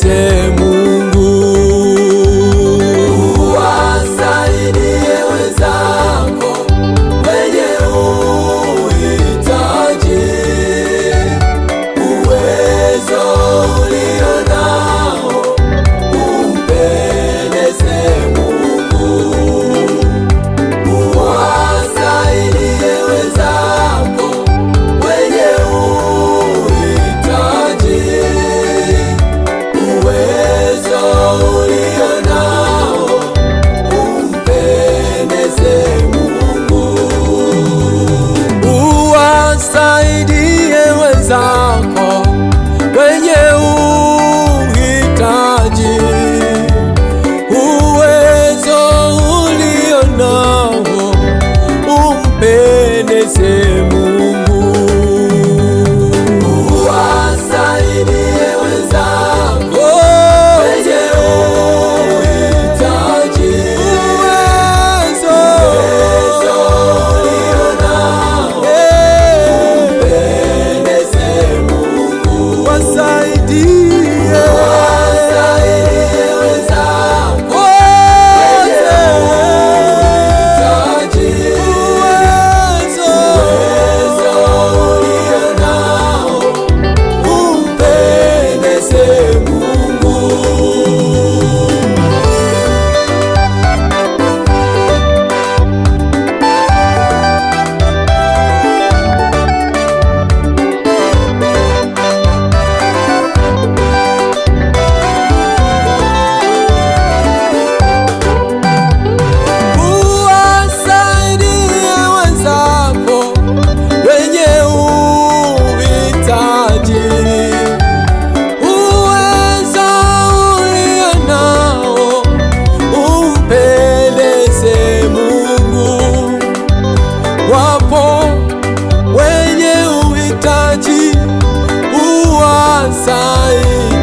umpendeze Mungu. Uwasaidie wenzako wenye uhitaji, uwezo ulio nao umpendeze Mungu. Uwasaidie wenzako wenye uhitaji, uwezo ulio nao umpendeze Mungu. Uwasaidie wenzako wenye uhitaji, uwezo ulio nao umpendeze Mungu. Uwasaidie wenzako wenye uhitaji, uwezo ulio nao umpendeze Mungu. Wasaidie wenzako wenye uhitaji, uwezo ulio nao umpendeze Mungu. Uwasaidie wenzako wenye uhitaji, uwezo ulio nao umpendeze Mungu. Wapo wenye uhitaji, uwasaidie